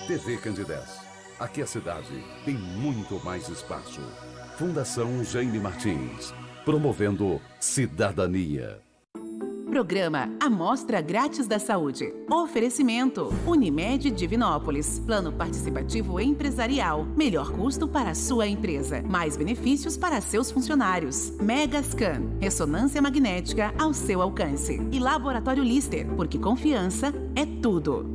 TV Candidez. Aqui a cidade tem muito mais espaço. Fundação Jaime Martins, promovendo cidadania. Programa Amostra Grátis da Saúde. Oferecimento Unimed Divinópolis. Plano participativo empresarial. Melhor custo para a sua empresa. Mais benefícios para seus funcionários. Megascan. Ressonância magnética ao seu alcance. E Laboratório Lister, porque confiança é tudo.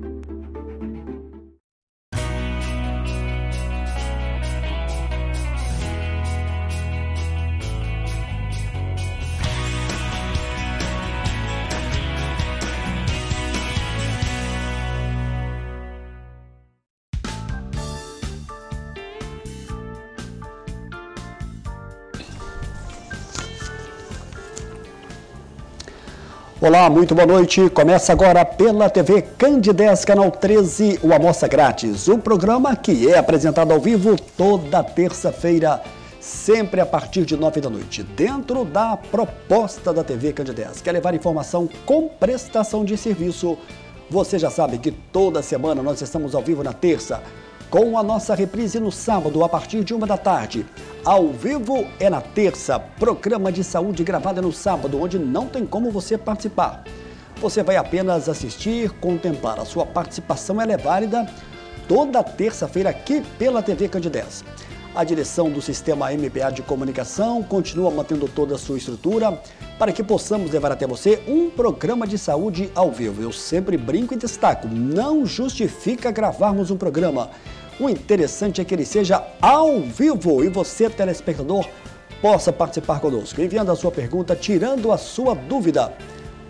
Olá, muito boa noite. Começa agora pela TV Candidez, canal 13, o Amostra Grátis. Um programa que é apresentado ao vivo toda terça-feira, sempre a partir de 9 da noite, dentro da proposta da TV Candidez. Quer levar informação com prestação de serviço? Você já sabe que toda semana nós estamos ao vivo na terça, com a nossa reprise no sábado, a partir de 1 da tarde. Ao vivo é na terça, programa de saúde gravado é no sábado, onde não tem como você participar. Você vai apenas assistir, contemplar. A sua participação ela é válida toda terça-feira aqui pela TV Candidez. A direção do Sistema MPA de Comunicação continua mantendo toda a sua estrutura para que possamos levar até você um programa de saúde ao vivo. Eu sempre brinco e destaco, não justifica gravarmos um programa. O interessante é que ele seja ao vivo e você, telespectador, possa participar conosco, enviando a sua pergunta, tirando a sua dúvida.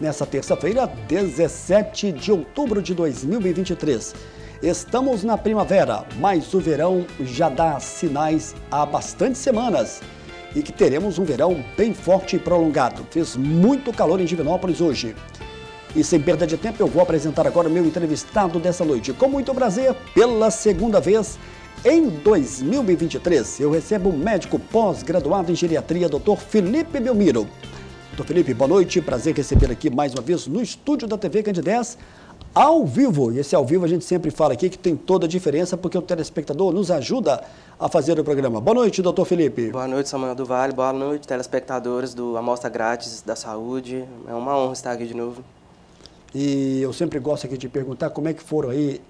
Nessa terça-feira, 17 de outubro de 2023. Estamos na primavera, mas o verão já dá sinais há bastante semanas e que teremos um verão bem forte e prolongado. Fez muito calor em Divinópolis hoje. E sem perda de tempo, eu vou apresentar agora o meu entrevistado dessa noite. Com muito prazer, pela segunda vez em 2023, eu recebo o médico pós-graduado em geriatria, Dr. Felipe Belmiro. Dr. Felipe, boa noite, prazer receber aqui mais uma vez no estúdio da TV Candidez, ao vivo. E esse ao vivo a gente sempre fala aqui que tem toda a diferença, porque o telespectador nos ajuda a fazer o programa. Boa noite, doutor Felipe. Boa noite, Samuel do Vale. Boa noite, telespectadores do Amostra Grátis da Saúde. É uma honra estar aqui de novo. E eu sempre gosto aqui de perguntar como é que foram aí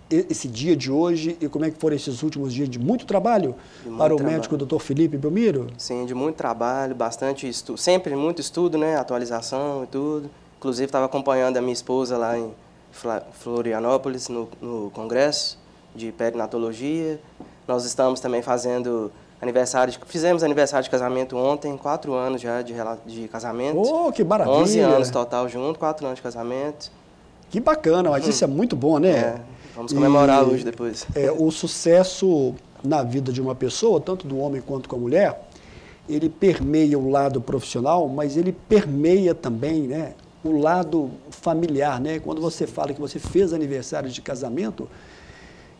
esse dia de hoje e como é que foram esses últimos dias de muito trabalho para o médico Dr. Felipe Belmiro? Sim, de muito trabalho, bastante estudo, sempre muito estudo, né, atualização e tudo. Inclusive estava acompanhando a minha esposa lá em Florianópolis no congresso de perinatologia. Nós estamos também fazendo fizemos aniversário de casamento ontem, 4 anos já de casamento. Oh, que maravilha! 11 anos total junto, 4 anos de casamento. Que bacana, mas isso é muito bom, né? É, vamos comemorar hoje depois. O sucesso na vida de uma pessoa, tanto do homem quanto com a mulher, ele permeia o lado profissional, mas ele permeia também, né, o lado familiar, né? Quando você fala que você fez aniversário de casamento,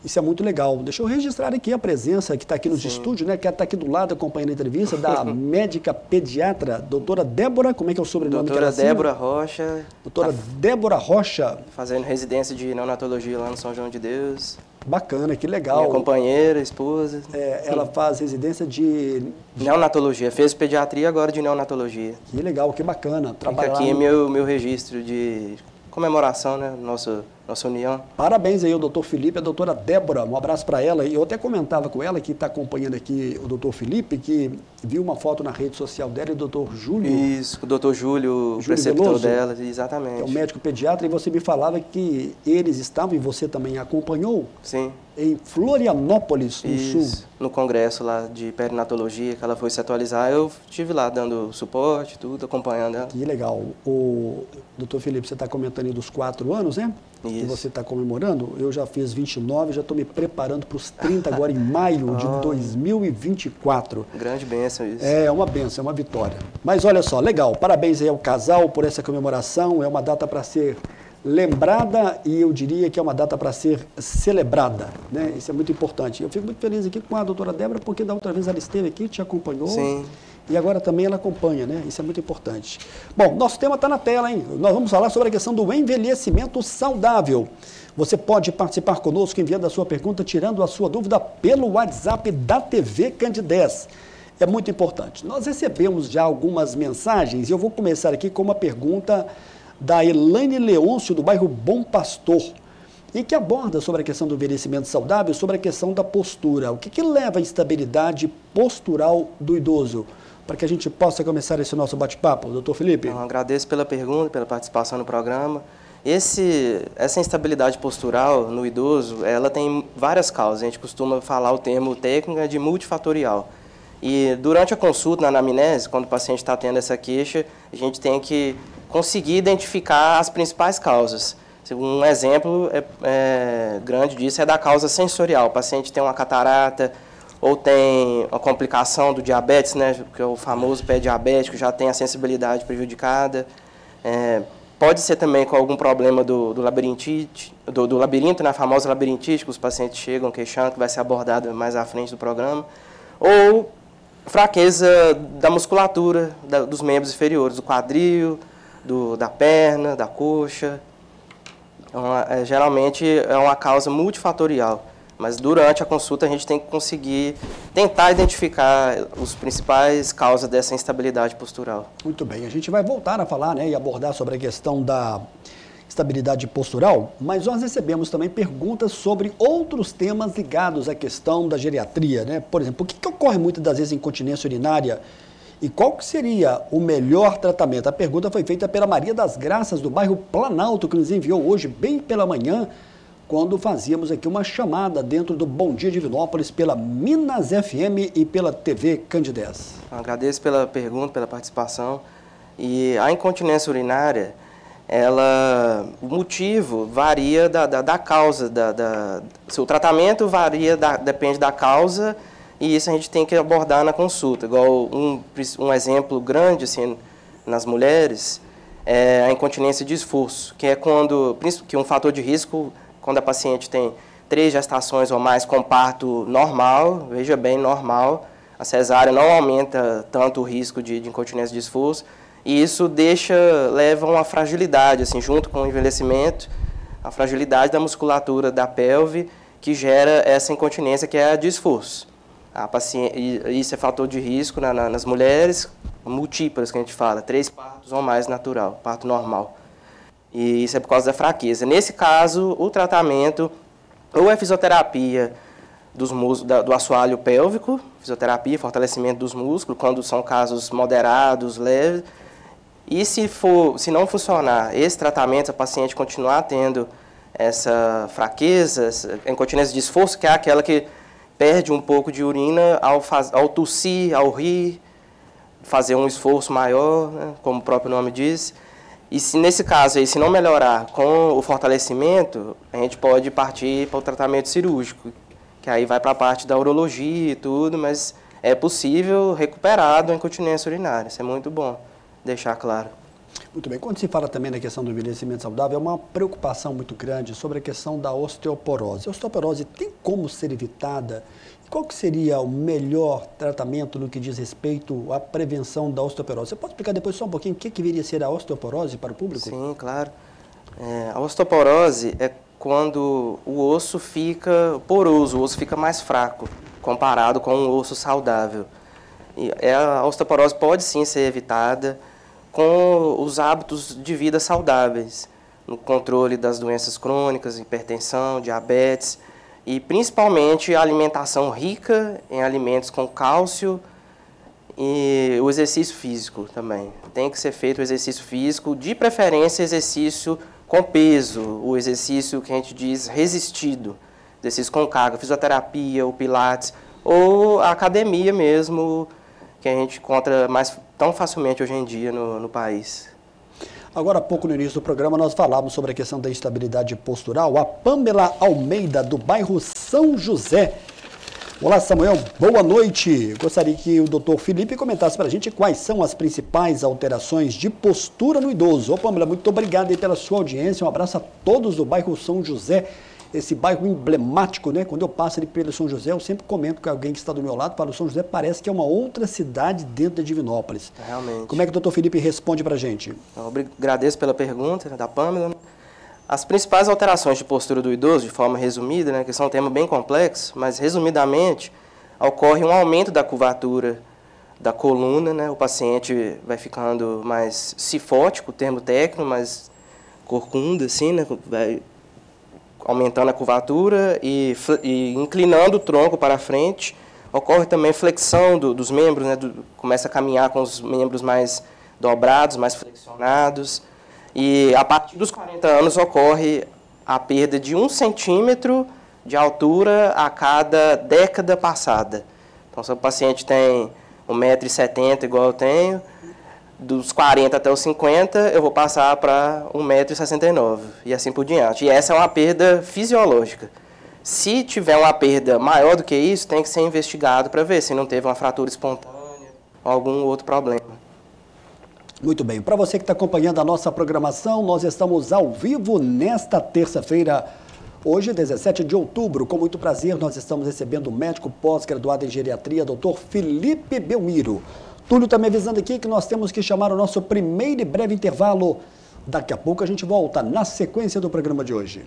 isso é muito legal. Deixa eu registrar aqui a presença que está aqui nos estúdios, né? Que está aqui do lado acompanhando a entrevista, da médica pediatra, doutora Débora, como é que é o sobrenome? Doutora Débora Rocha. Doutora Débora Rocha. Fazendo residência de neonatologia lá no São João de Deus. Bacana, que legal. Minha companheira, esposa. Ela faz residência de neonatologia, fez pediatria agora de neonatologia. Que legal, que bacana. Fica aqui é meu registro de comemoração, né? Nossa união. Parabéns aí ao doutor Felipe e a doutora Débora, um abraço para ela. E eu até comentava com ela, que está acompanhando aqui o doutor Felipe, que viu uma foto na rede social dela e o doutor Júlio. Isso, o doutor Júlio, o preceptor Veloso, dela, exatamente. Que é um médico pediatra, e você me falava que eles estavam, e você também acompanhou, sim, em Florianópolis, no Sul. No congresso lá de perinatologia, que ela foi se atualizar, eu estive lá dando suporte, tudo, acompanhando ela. Que legal. O doutor Felipe, você está comentando aí dos 4 anos, né? Isso. Que você está comemorando. Eu já fiz 29, já estou me preparando para os 30 agora em maio de 2024. Grande bênção isso. É uma bênção, é uma vitória. Mas olha só, legal. Parabéns aí ao casal por essa comemoração. É uma data para ser lembrada e eu diria que é uma data para ser celebrada, né? Isso é muito importante. Eu fico muito feliz aqui com a doutora Débora, porque da outra vez ela esteve aqui, te acompanhou. Sim. e agora também ela acompanha, né? Isso é muito importante. Bom, nosso tema está na tela, hein? Nós vamos falar sobre a questão do envelhecimento saudável. Você pode participar conosco enviando a sua pergunta, tirando a sua dúvida pelo WhatsApp da TV Candidez. É muito importante. Nós recebemos já algumas mensagens e eu vou começar aqui com uma pergunta da Elaine Leôncio, do bairro Bom Pastor, e que aborda sobre a questão do envelhecimento saudável, sobre a questão da postura. O que leva à instabilidade postural do idoso? Para que a gente possa começar esse nosso bate-papo, doutor Felipe. Eu agradeço pela pergunta, pela participação no programa. Essa instabilidade postural no idoso, ela tem várias causas. A gente costuma falar o termo técnico de multifatorial. E durante a consulta, na anamnese, quando o paciente está tendo essa queixa, a gente tem que conseguir identificar as principais causas. Um exemplo grande disso é da causa sensorial. O paciente tem uma catarata ou tem uma complicação do diabetes, né, que é o famoso pé diabético, já tem a sensibilidade prejudicada. Pode ser também com algum problema do labirinto, né, a famosa labirintite, que os pacientes chegam queixando, que vai ser abordado mais à frente do programa. Ou fraqueza da musculatura dos membros inferiores, do quadril, da perna, da coxa. Geralmente é uma causa multifatorial, mas durante a consulta a gente tem que conseguir tentar identificar os principais causas dessa instabilidade postural. Muito bem, a gente vai voltar a falar, né, e abordar sobre a questão da estabilidade postural, mas nós recebemos também perguntas sobre outros temas ligados à questão da geriatria, né? Por exemplo, o que ocorre muitas das vezes em incontinência urinária e qual que seria o melhor tratamento? A pergunta foi feita pela Maria das Graças, do bairro Planalto, que nos enviou hoje, bem pela manhã, quando fazíamos aqui uma chamada dentro do Bom Dia Divinópolis pela Minas FM e pela TV Candidez. Agradeço pela pergunta, pela participação. E a incontinência urinária, o motivo varia da causa, o tratamento depende da causa, e isso a gente tem que abordar na consulta. Igual um exemplo grande assim, nas mulheres é a incontinência de esforço, que é um fator de risco quando a paciente tem 3 gestações ou mais com parto normal, veja bem, normal. A cesárea não aumenta tanto o risco de incontinência de esforço, e isso leva a uma fragilidade, assim, junto com o envelhecimento, a fragilidade da musculatura da pelve, que gera essa incontinência, que é a de esforço. Isso é fator de risco nas mulheres múltiplas, que a gente fala, 3 partos ou mais natural, parto normal. E isso é por causa da fraqueza. Nesse caso, o tratamento ou é fisioterapia do assoalho pélvico, fisioterapia, fortalecimento dos músculos, quando são casos moderados, leves. E se não funcionar esse tratamento, a paciente continuar tendo essa fraqueza, essa incontinência de esforço, que é aquela que perde um pouco de urina ao tossir, ao rir, fazer um esforço maior, né, como o próprio nome diz. E nesse caso aí, se não melhorar com o fortalecimento, a gente pode partir para o tratamento cirúrgico, que aí vai para a parte da urologia e tudo, mas é possível recuperar a incontinência urinária. Isso é muito bom deixar claro. Muito bem. Quando se fala também da questão do envelhecimento saudável, é uma preocupação muito grande sobre a questão da osteoporose. A osteoporose tem como ser evitada? Qual que seria o melhor tratamento no que diz respeito à prevenção da osteoporose? Você pode explicar depois só um pouquinho o que viria a ser a osteoporose para o público? Sim, claro. A osteoporose é quando o osso fica poroso, o osso fica mais fraco, comparado com um osso saudável. A osteoporose pode sim ser evitada com os hábitos de vida saudáveis, no controle das doenças crônicas, hipertensão, diabetes, e principalmente a alimentação rica em alimentos com cálcio e o exercício físico também. Tem que ser feito o exercício físico, de preferência exercício com peso, o exercício que a gente diz resistido, exercício com carga, fisioterapia, o pilates, ou a academia mesmo, que a gente encontra tão facilmente hoje em dia no país. Agora há pouco no início do programa nós falávamos sobre a questão da instabilidade postural. A Pamela Almeida, do bairro São José. Olá, Samuel, boa noite. Gostaria que o doutor Felipe comentasse para a gente quais são as principais alterações de postura no idoso. Ô, Pamela, muito obrigado aí pela sua audiência. Um abraço a todos do bairro São José esse bairro emblemático, né? Quando eu passo ali pelo São José, eu sempre comento com alguém que está do meu lado, falo, São José parece que é uma outra cidade dentro de Divinópolis. Realmente. Como é que o doutor Felipe responde para a gente? Eu agradeço pela pergunta da Pâmela. As principais alterações de postura do idoso, de forma resumida, né, que são um tema bem complexo, mas resumidamente, ocorre um aumento da curvatura da coluna, né, o paciente vai ficando mais cifótico, o termo técnico, mais corcunda, assim, né, vai aumentando a curvatura e inclinando o tronco para frente. Ocorre também flexão dos membros, né, começa a caminhar com os membros mais dobrados, mais flexionados. E a partir dos 40 anos ocorre a perda de 1 centímetro de altura a cada década passada. Então, se o paciente tem 1,70 m igual eu tenho, dos 40 até os 50 eu vou passar para 1,69 m e assim por diante. E essa é uma perda fisiológica. Se tiver uma perda maior do que isso, tem que ser investigado para ver se não teve uma fratura espontânea ou algum outro problema. Muito bem, para você que está acompanhando a nossa programação, nós estamos ao vivo nesta terça-feira, hoje, 17 de outubro. Com muito prazer, nós estamos recebendo o médico pós-graduado em geriatria, doutor Felipe Belmiro. Túlio está me avisando aqui que nós temos que chamar o nosso primeiro e breve intervalo. Daqui a pouco a gente volta na sequência do programa de hoje.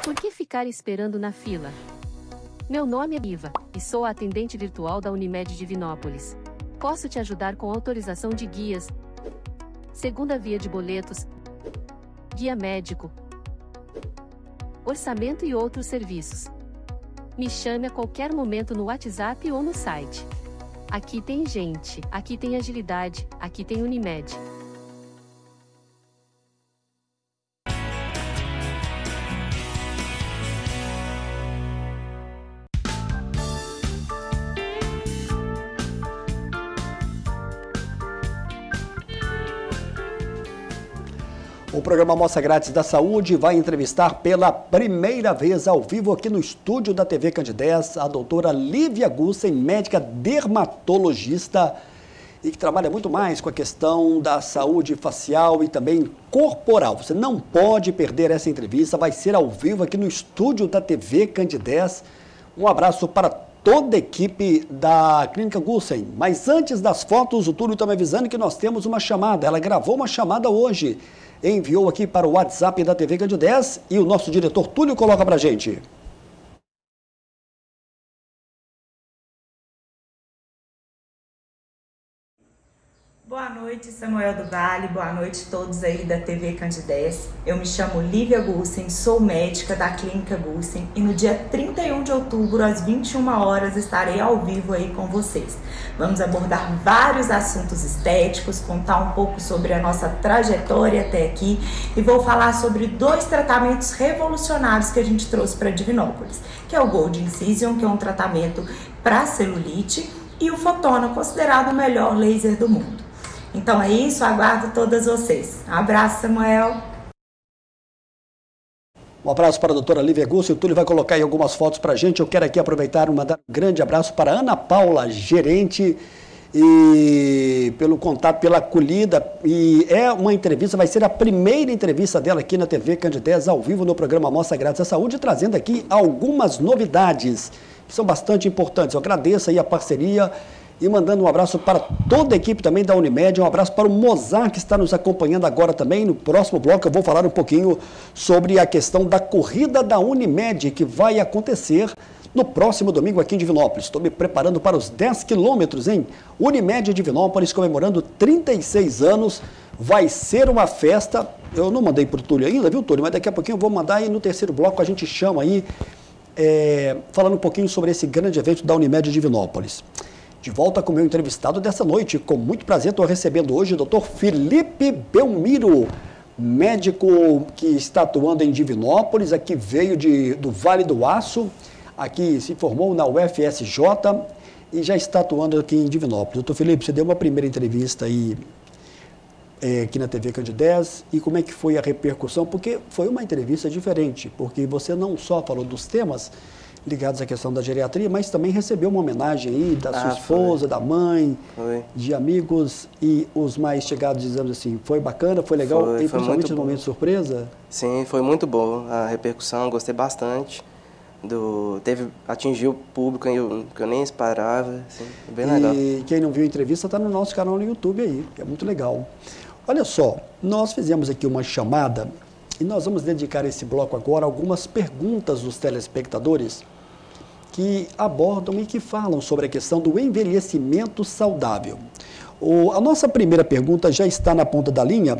Por que ficar esperando na fila? Meu nome é Iva, e sou a atendente virtual da Unimed Divinópolis. Posso te ajudar com autorização de guias, segunda via de boletos, guia médico, orçamento e outros serviços. Me chame a qualquer momento no WhatsApp ou no site. Aqui tem gente, aqui tem agilidade, aqui tem Unimed. O programa Amostra Grátis da Saúde vai entrevistar pela primeira vez ao vivo aqui no estúdio da TV Candidez a doutora Lívia Gussen, médica dermatologista e que trabalha muito mais com a questão da saúde facial e também corporal. Você não pode perder essa entrevista, vai ser ao vivo aqui no estúdio da TV Candidez. Um abraço para toda a equipe da Clínica Gussen. Mas antes das fotos, o Túlio está me avisando que nós temos uma chamada. Ela gravou uma chamada hoje. Enviou aqui para o WhatsApp da TV Candidez e o nosso diretor Túlio coloca para a gente. Boa noite, Samuel do Vale, boa noite a todos aí da TV Candidez. Eu me chamo Lívia Gussen, sou médica da Clínica Gussen e no dia 31 de outubro, às 21 horas, estarei ao vivo aí com vocês. Vamos abordar vários assuntos estéticos, contar um pouco sobre a nossa trajetória até aqui e vou falar sobre 2 tratamentos revolucionários que a gente trouxe para Divinópolis, que é o Gold Incision, que é um tratamento para celulite, e o Fotona, considerado o melhor laser do mundo. Então é isso, aguardo todas vocês. Um abraço, Samuel. Um abraço para a doutora Lívia Gussen. O Túlio vai colocar aí algumas fotos para a gente. Eu quero aqui aproveitar e mandar um grande abraço para a Ana Paula, gerente, e pelo contato, pela acolhida. E é uma entrevista, vai ser a primeira entrevista dela aqui na TV Candidez, ao vivo no programa Amostra Grátis da Saúde, trazendo aqui algumas novidades que são bastante importantes. Eu agradeço aí a parceria e mandando um abraço para toda a equipe também da Unimed, um abraço para o Mozart que está nos acompanhando agora também. No próximo bloco eu vou falar um pouquinho sobre a questão da corrida da Unimed que vai acontecer no próximo domingo aqui em Divinópolis. Estou me preparando para os 10 quilômetros, hein? Unimed Divinópolis comemorando 36 anos. Vai ser uma festa. Eu não mandei para o Túlio ainda, viu, Túlio? Mas daqui a pouquinho eu vou mandar e no terceiro bloco a gente chama aí, falando um pouquinho sobre esse grande evento da Unimed Divinópolis. De volta com o meu entrevistado dessa noite. Com muito prazer estou recebendo hoje o Dr. Felipe Belmiro, médico que está atuando em Divinópolis, aqui veio do Vale do Aço, aqui se formou na UFSJ e já está atuando aqui em Divinópolis. Doutor Felipe, você deu uma primeira entrevista aí aqui na TV Candidez, e como é que foi a repercussão? Porque foi uma entrevista diferente, porque você não só falou dos temas ligados à questão da geriatria, mas também recebeu uma homenagem aí da sua esposa, da mãe, de amigos e os mais chegados, dizendo assim, foi bacana, foi legal, e principalmente no momento de surpresa? Sim, foi muito bom a repercussão, gostei bastante. Atingiu o público que eu nem esperava, assim, bem legal. E quem não viu a entrevista está no nosso canal no YouTube aí, que é muito legal. Olha só, nós fizemos aqui uma chamada e nós vamos dedicar esse bloco agora a algumas perguntas dos telespectadores que abordam e que falam sobre a questão do envelhecimento saudável. A nossa primeira pergunta já está na ponta da linha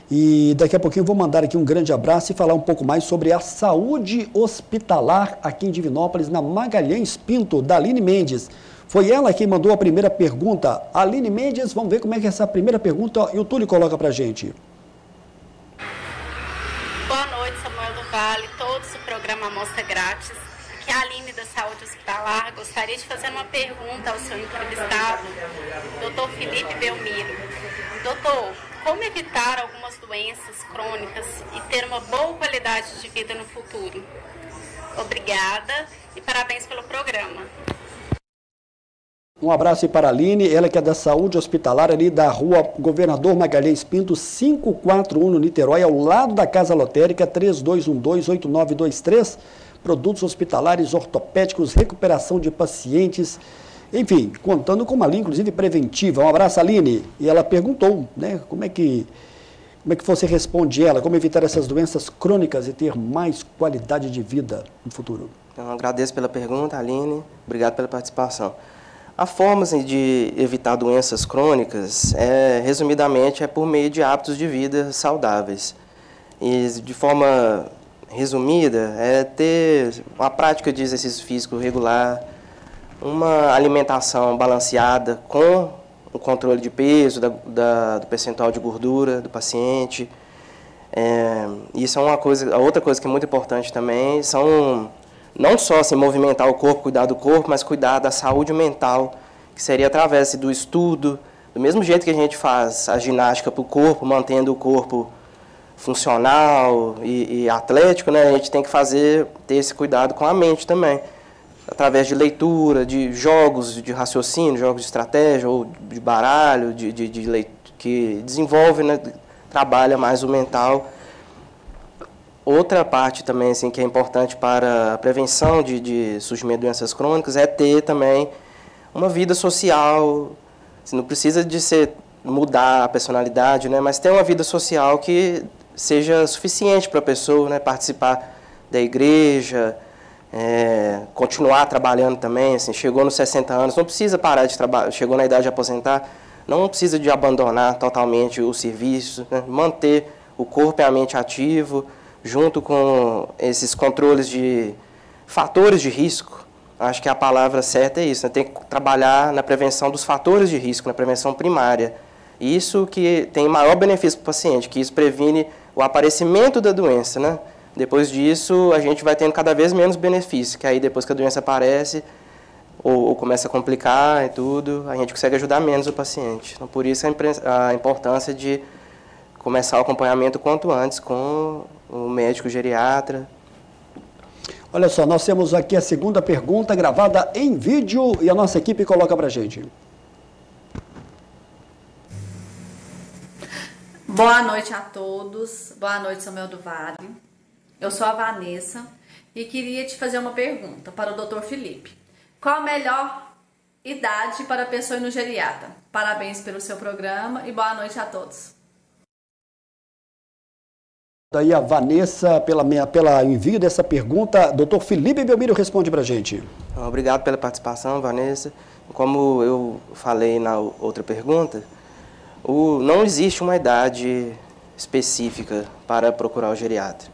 e daqui a pouquinho eu vou mandar aqui um grande abraço e falar um pouco mais sobre a saúde hospitalar aqui em Divinópolis, na Magalhães Pinto, da Aline Mendes. Foi ela quem mandou a primeira pergunta. Aline Mendes, vamos ver como é que é essa primeira pergunta e o Túlio coloca pra gente. Boa noite, Samuel do Vale, todos do programa Amostra Grátis. Aqui é a Aline da Saúde Hospitalar. Gostaria de fazer uma pergunta ao seu entrevistado, Dr. Felipe Belmiro. Doutor, como evitar algumas doenças crônicas e ter uma boa qualidade de vida no futuro? Obrigada e parabéns pelo programa. Um abraço para a Aline, ela que é da Saúde Hospitalar, ali da rua Governador Magalhães Pinto, 541 no Niterói, ao lado da Casa Lotérica, 3212-8923. Produtos hospitalares, ortopédicos, recuperação de pacientes, enfim, contando com uma linha, inclusive, preventiva. Um abraço, Aline. E ela perguntou, né, como é que você responde ela, como evitar essas doenças crônicas e ter mais qualidade de vida no futuro? Eu agradeço pela pergunta, Aline. Obrigado pela participação. A forma de evitar doenças crônicas, resumidamente, é por meio de hábitos de vida saudáveis. E de forma resumida, é ter uma prática de exercício físico regular, uma alimentação balanceada com o controle de peso, do percentual de gordura do paciente. Isso é uma coisa. A outra coisa que é muito importante também são não só assim, movimentar o corpo, cuidar do corpo, mas cuidar da saúde mental, que seria através do estudo, do mesmo jeito que a gente faz a ginástica para o corpo, mantendo o corpo funcional e atlético, né? A gente tem que ter esse cuidado com a mente também, através de leitura, de jogos de raciocínio, jogos de estratégia, ou de baralho, que desenvolve, né? Trabalha mais o mental. Outra parte também assim, que é importante para a prevenção de surgimento de doenças crônicas é ter também uma vida social. Assim, não precisa de mudar a personalidade, né? Mas ter uma vida social que seja suficiente para a pessoa, né? Participar da igreja, continuar trabalhando também. Assim, chegou nos 60 anos, não precisa parar de trabalhar, chegou na idade de aposentar, não precisa de abandonar totalmente o serviço, né? Manter o corpo e a mente ativo, junto com esses controles de fatores de risco. Acho que a palavra certa é isso, né? Tem que trabalhar na prevenção dos fatores de risco, na prevenção primária. Isso que tem maior benefício para o paciente, que isso previne o aparecimento da doença, né? Depois disso, a gente vai tendo cada vez menos benefício, que aí depois que a doença aparece, ou começa a complicar e tudo, a gente consegue ajudar menos o paciente. Então, por isso a importância de começar o acompanhamento quanto antes com o médico geriatra. Olha só, nós temos aqui a segunda pergunta gravada em vídeo e a nossa equipe coloca pra gente. Boa noite a todos, boa noite, Samuel do Vale. Eu sou a Vanessa e queria te fazer uma pergunta para o Dr. Felipe. Qual a melhor idade para a pessoa ir no geriatra? Parabéns pelo seu programa e boa noite a todos. Daí a Vanessa, pela envio dessa pergunta, doutor Felipe Belmiro responde para a gente. Obrigado pela participação, Vanessa. Como eu falei na outra pergunta, não existe uma idade específica para procurar o geriatra.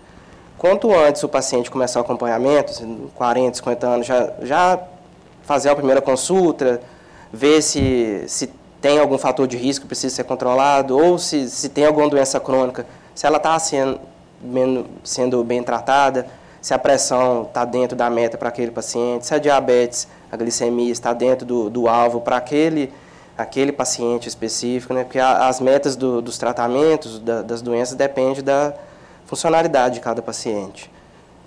Quanto antes o paciente começar o acompanhamento, 40, 50 anos, já fazer a primeira consulta, ver se tem algum fator de risco que precisa ser controlado, ou se tem alguma doença crônica, se ela está sendo bem tratada, se a pressão está dentro da meta para aquele paciente, se a diabetes, a glicemia está dentro do alvo para aquele paciente específico, né? Porque as metas dos tratamentos, das doenças, dependem da funcionalidade de cada paciente.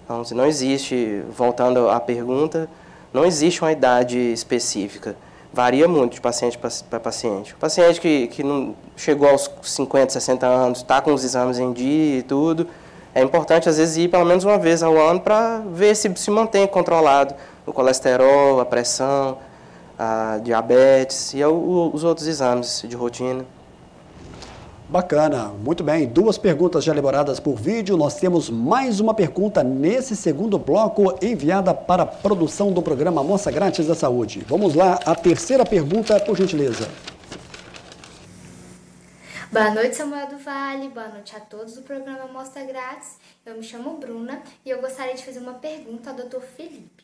Então, se não existe, voltando à pergunta, não existe uma idade específica. Varia muito de paciente para paciente. O paciente que não chegou aos 50, 60 anos, está com os exames em dia e tudo, é importante, às vezes, ir pelo menos uma vez ao ano para ver se mantém controlado o colesterol, a pressão, a diabetes e os outros exames de rotina. Bacana, muito bem. 2 perguntas já elaboradas por vídeo. Nós temos mais uma pergunta nesse segundo bloco, enviada para a produção do programa Amostra Grátis da Saúde. Vamos lá, a terceira pergunta, por gentileza. Boa noite, Samuel do Vale. Boa noite a todos do programa Amostra Grátis. Eu me chamo Bruna e eu gostaria de fazer uma pergunta ao Dr. Felipe.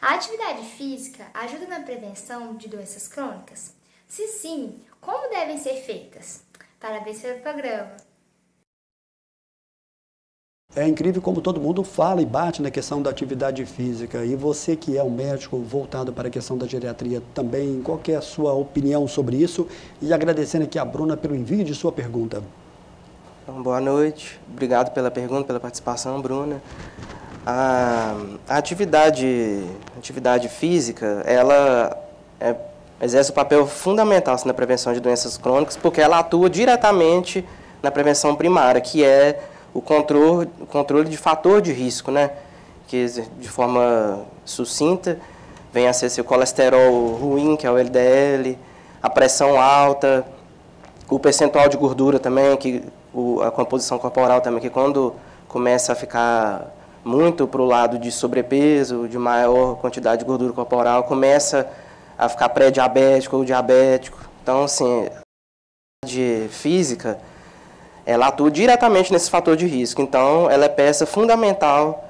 A atividade física ajuda na prevenção de doenças crônicas? Se sim, como devem ser feitas? Parabéns pelo programa. É incrível como todo mundo fala e bate na questão da atividade física. E você que é um médico voltado para a questão da geriatria também, qual que é a sua opinião sobre isso? E agradecendo aqui a Bruna pelo envio de sua pergunta. Então, boa noite. Obrigado pela pergunta, pela participação, Bruna. A atividade física, ela exerce um papel fundamental na prevenção de doenças crônicas, porque ela atua diretamente na prevenção primária, que é o controle de fator de risco, né? Que, de forma sucinta, vem a ser o colesterol ruim, que é o LDL, a pressão alta, o percentual de gordura também, a composição corporal também, que quando começa a ficar muito para o lado de sobrepeso, de maior quantidade de gordura corporal, começa a ficar pré-diabético ou diabético. Então, assim, a atividade física, ela atua diretamente nesse fator de risco. Então, ela é peça fundamental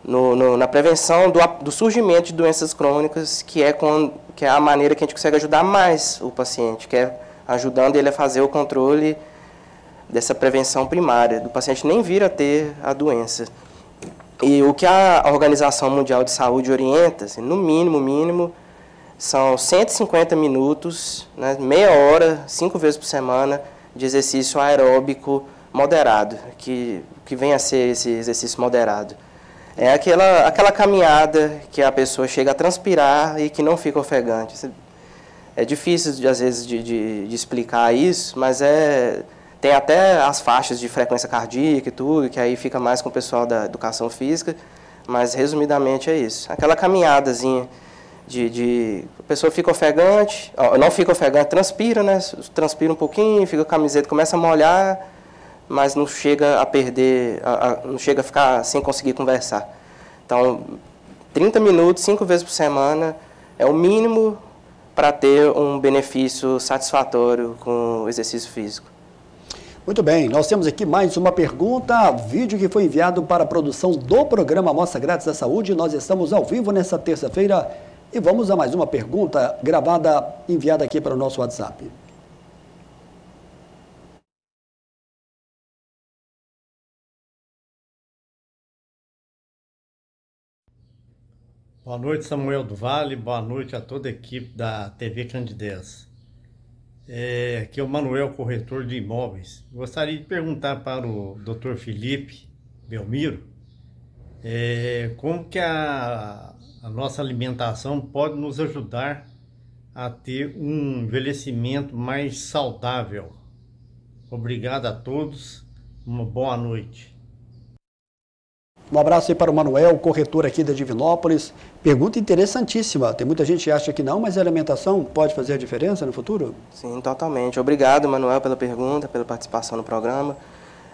na prevenção do surgimento de doenças crônicas, que é a maneira que a gente consegue ajudar mais o paciente, que é ajudando ele a fazer o controle dessa prevenção primária, do paciente nem vir a ter a doença. E o que a Organização Mundial de Saúde orienta, assim, no mínimo, são 150 minutos, né, meia hora, 5 vezes por semana, de exercício aeróbico moderado, que vem a ser esse exercício moderado. É aquela caminhada que a pessoa chega a transpirar e que não fica ofegante. É difícil, às vezes, de explicar isso, mas tem até as faixas de frequência cardíaca e tudo, que aí fica mais com o pessoal da educação física, mas, resumidamente, é isso. Aquela caminhadazinha a pessoa fica ofegante, não fica ofegante, transpira, né? Transpira um pouquinho, fica com a camiseta, começa a molhar, mas não chega a perder, não chega a ficar sem conseguir conversar. Então, 30 minutos, 5 vezes por semana, é o mínimo para ter um benefício satisfatório com o exercício físico. Muito bem, nós temos aqui mais uma pergunta, vídeo que foi enviado para a produção do programa Amostra Grátis da Saúde. Nós estamos ao vivo nessa terça-feira e vamos a mais uma pergunta gravada, enviada aqui para o nosso WhatsApp. Boa noite, Samuel do Vale, boa noite a toda a equipe da TV Candidez. Aqui é o Manuel, corretor de imóveis. Gostaria de perguntar para o Dr. Felipe Belmiro como que a nossa alimentação pode nos ajudar a ter um envelhecimento mais saudável. Obrigado a todos, uma boa noite. Um abraço aí para o Manuel, corretor aqui da Divinópolis. Pergunta interessantíssima. Tem muita gente que acha que não, mas a alimentação pode fazer a diferença no futuro? Sim, totalmente. Obrigado, Manuel, pela pergunta, pela participação no programa.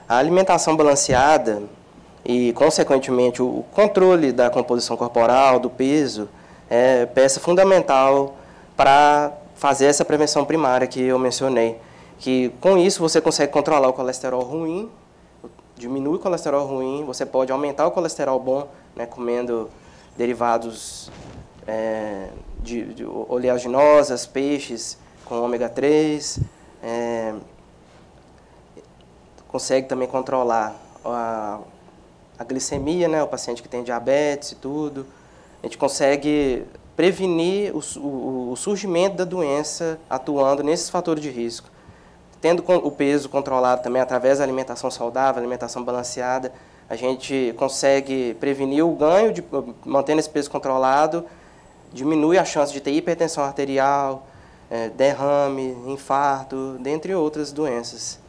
A alimentação balanceada e, consequentemente, o controle da composição corporal, do peso, é peça fundamental para fazer essa prevenção primária que eu mencionei. Que, com isso, você consegue controlar o colesterol ruim, diminui o colesterol ruim, você pode aumentar o colesterol bom, né, comendo derivados de oleaginosas, peixes com ômega 3, consegue também controlar a glicemia, né, o paciente que tem diabetes e tudo. A gente consegue prevenir o surgimento da doença atuando nesses fatores de risco. Tendo o peso controlado também através da alimentação saudável, alimentação balanceada, a gente consegue prevenir o ganho, mantendo esse peso controlado, diminui a chance de ter hipertensão arterial, derrame, infarto, dentre outras doenças.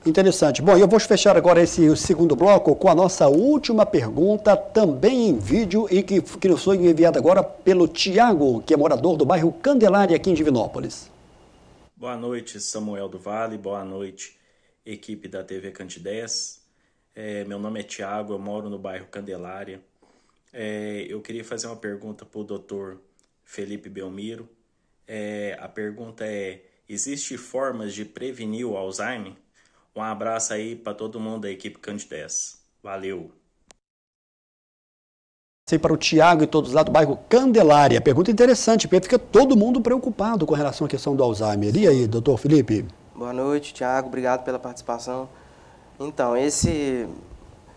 Interessante. Bom, eu vou fechar agora esse segundo bloco com a nossa última pergunta, também em vídeo, e que nos foi enviada agora pelo Tiago, que é morador do bairro Candelária, aqui em Divinópolis. Boa noite, Samuel do Vale. Boa noite, equipe da TV Candidez. Meu nome é Tiago, eu moro no bairro Candelária. Eu queria fazer uma pergunta para o Dr. Felipe Belmiro. A pergunta é: existe formas de prevenir o Alzheimer? Um abraço aí para todo mundo da equipe Candidez. Valeu! Para o Tiago e todos lá do bairro Candelária. Pergunta interessante, porque fica todo mundo preocupado com relação à questão do Alzheimer. E aí, doutor Felipe? Boa noite, Tiago. Obrigado pela participação. Então,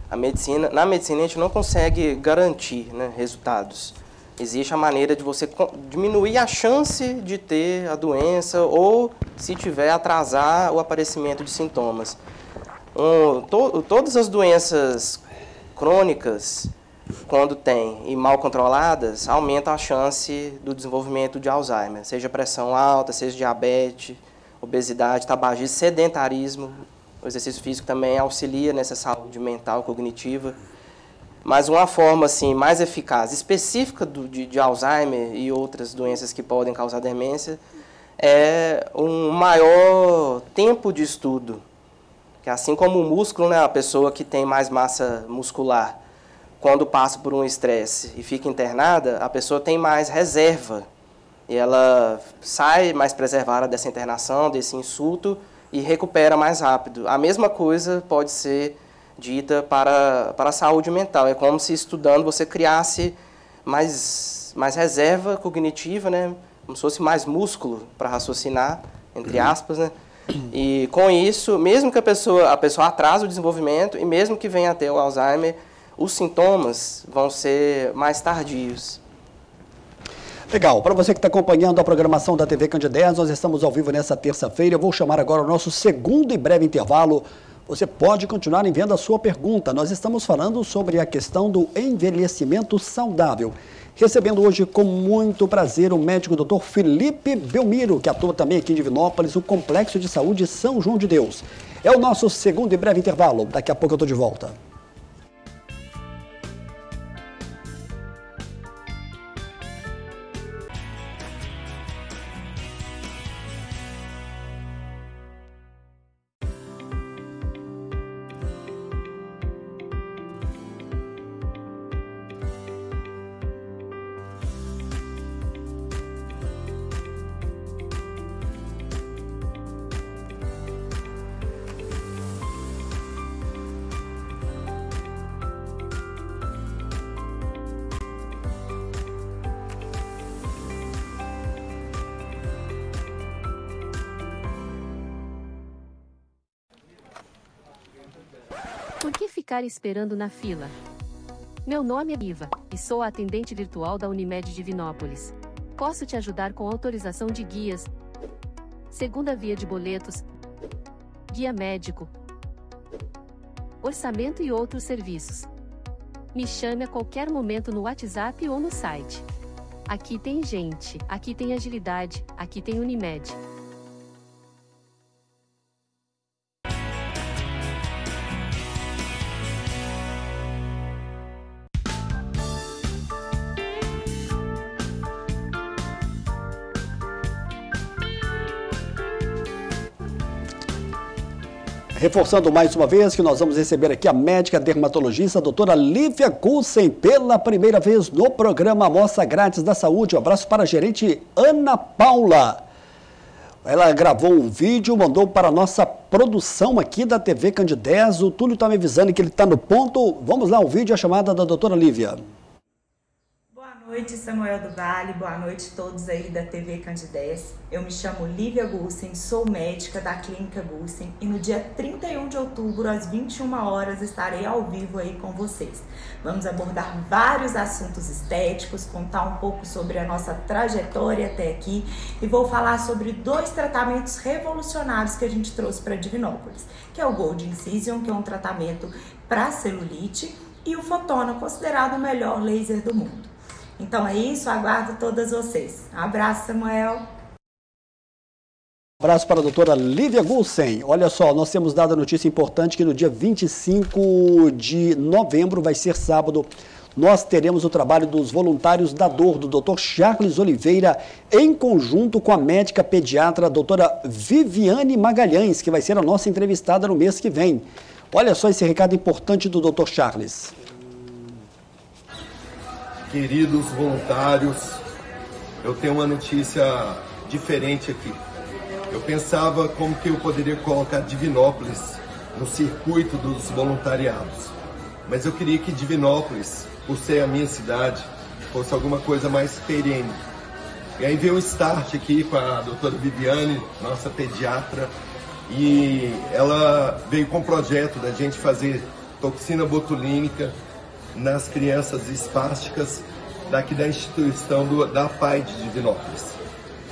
na medicina a gente não consegue garantir, né, resultados. Existe a maneira de você diminuir a chance de ter a doença ou, se tiver, atrasar o aparecimento de sintomas. Todas as doenças crônicas, quando tem e mal controladas, aumenta a chance do desenvolvimento de Alzheimer, seja pressão alta, seja diabetes, obesidade, tabagismo, sedentarismo. O exercício físico também auxilia nessa saúde mental, cognitiva. Mas uma forma assim, mais eficaz, específica de Alzheimer e outras doenças que podem causar demência, é um maior tempo de estudo. Que assim como o músculo, né, a pessoa que tem mais massa muscular, quando passa por um estresse e fica internada, a pessoa tem mais reserva. E ela sai mais preservada dessa internação, desse insulto, e recupera mais rápido. A mesma coisa pode ser dita para a saúde mental. É como se, estudando, você criasse mais reserva cognitiva, né? Como se fosse mais músculo para raciocinar, entre aspas, né? E com isso, mesmo que a pessoa atrase o desenvolvimento, e mesmo que venha a ter o Alzheimer, os sintomas vão ser mais tardios. Legal. Para você que está acompanhando a programação da TV Candidez, nós estamos ao vivo nessa terça-feira. Eu vou chamar agora o nosso segundo e breve intervalo. Você pode continuar enviando a sua pergunta. Nós estamos falando sobre a questão do envelhecimento saudável. Recebendo hoje com muito prazer o médico Dr. Felipe Belmiro, que atua também aqui em Divinópolis, o Complexo de Saúde São João de Deus. É o nosso segundo e breve intervalo. Daqui a pouco eu estou de volta. Por que ficar esperando na fila? Meu nome é Iva, e sou a atendente virtual da Unimed Divinópolis. Posso te ajudar com autorização de guias, segunda via de boletos, guia médico, orçamento e outros serviços. Me chame a qualquer momento no WhatsApp ou no site. Aqui tem gente, aqui tem agilidade, aqui tem Unimed. Reforçando mais uma vez que nós vamos receber aqui a médica dermatologista, a doutora Lívia Gussen, pela primeira vez no programa Amostra Grátis da Saúde. Um abraço para a gerente Ana Paula. Ela gravou um vídeo, mandou para a nossa produção aqui da TV Candidez. O Túlio está me avisando que ele está no ponto. Vamos lá, o vídeo, a chamada da doutora Lívia. Boa noite, Samuel do Vale. Boa noite a todos aí da TV Candidez. Eu me chamo Lívia Gussen, sou médica da Clínica Gussen e no dia 31 de outubro, às 21 horas, estarei ao vivo aí com vocês. Vamos abordar vários assuntos estéticos, contar um pouco sobre a nossa trajetória até aqui e vou falar sobre 2 tratamentos revolucionários que a gente trouxe para Divinópolis, que é o Gold Incision, que é um tratamento para celulite, e o Fotona, considerado o melhor laser do mundo. Então é isso, aguardo todas vocês. Abraço, Samuel. Abraço para a doutora Lívia Gussen. Olha só, nós temos dado a notícia importante que no dia 25 de novembro, vai ser sábado, nós teremos o trabalho dos voluntários da dor, do Dr. Charles Oliveira, em conjunto com a médica pediatra, a doutora Viviane Magalhães, que vai ser a nossa entrevistada no mês que vem. Olha só esse recado importante do Dr. Charles. Queridos voluntários, eu tenho uma notícia diferente aqui. Eu pensava como que eu poderia colocar Divinópolis no circuito dos voluntariados. Mas eu queria que Divinópolis, por ser a minha cidade, fosse alguma coisa mais perene. E aí veio o start aqui com a doutora Viviane, nossa pediatra, e ela veio com o projeto da gente fazer toxina botulínica nas crianças espásticas daqui da instituição da PAI de Divinópolis.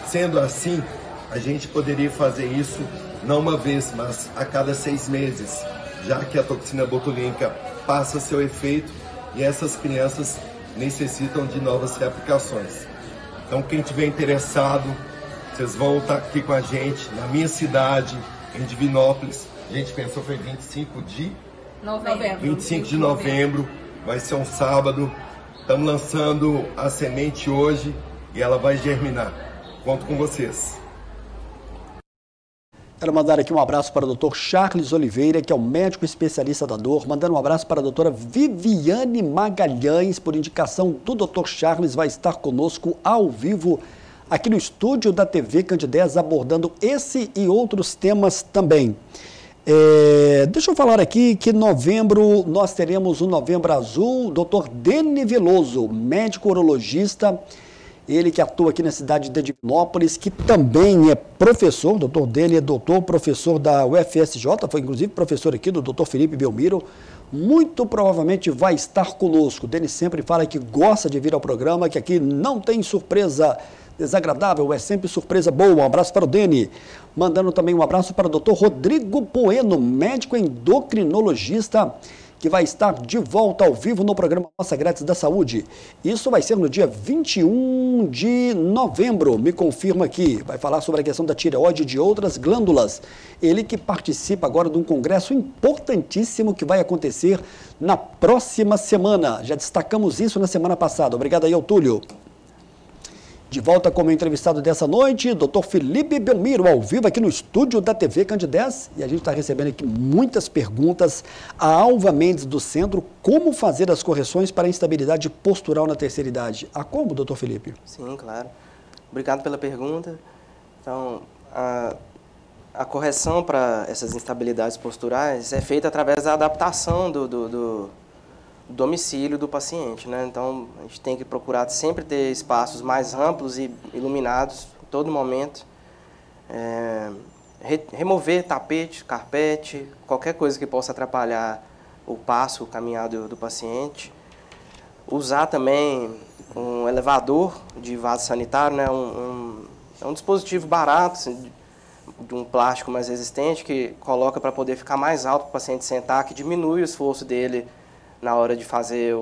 Sendo assim, a gente poderia fazer isso não uma vez, mas a cada 6 meses, já que a toxina botulínica passa seu efeito e essas crianças necessitam de novas reaplicações. Então, quem tiver interessado, vocês vão estar aqui com a gente na minha cidade, em Divinópolis. A gente pensou foi 25 de novembro. 25 de novembro. Vai ser um sábado, estamos lançando a semente hoje e ela vai germinar. Conto com vocês. Quero mandar aqui um abraço para o Dr. Charles Oliveira, que é o médico especialista da dor. Mandando um abraço para a doutora Viviane Magalhães, por indicação do Dr. Charles, vai estar conosco ao vivo aqui no estúdio da TV Candidez, abordando esse e outros temas também. Deixa eu falar aqui que em novembro nós teremos o Novembro Azul, Dr. Deni Veloso, médico urologista, ele que atua aqui na cidade de Divinópolis, que também é professor, o doutor Deni é doutor, professor da UFSJ, foi inclusive professor aqui do Dr. Felipe Belmiro, muito provavelmente vai estar conosco. O Deni sempre fala que gosta de vir ao programa, que aqui não tem surpresa desagradável, é sempre surpresa boa. Um abraço para o Deni. Mandando também um abraço para o Dr. Rodrigo Bueno, médico endocrinologista, que vai estar de volta ao vivo no programa Amostra Grátis da Saúde. Isso vai ser no dia 21 de novembro, me confirma aqui. Vai falar sobre a questão da tireoide e de outras glândulas. Ele que participa agora de um congresso importantíssimo que vai acontecer na próxima semana. Já destacamos isso na semana passada. Obrigado aí ao Túlio. De volta como entrevistado dessa noite, Dr. Felipe Belmiro, ao vivo aqui no estúdio da TV Candidez. E a gente está recebendo aqui muitas perguntas. A Alva Mendes do Centro, como fazer as correções para a instabilidade postural na terceira idade? Há como, doutor Felipe? Sim, claro. Obrigado pela pergunta. Então, a correção para essas instabilidades posturais é feita através da adaptação do domicílio do paciente, né? Então, a gente tem que procurar sempre ter espaços mais amplos e iluminados em todo momento. Remover tapete, carpete, qualquer coisa que possa atrapalhar o passo, o caminhar do paciente. Usar também um elevador de vaso sanitário, né? É um dispositivo barato, assim, de um plástico mais resistente, que coloca para poder ficar mais alto para o paciente sentar, que diminui o esforço dele na hora de fazer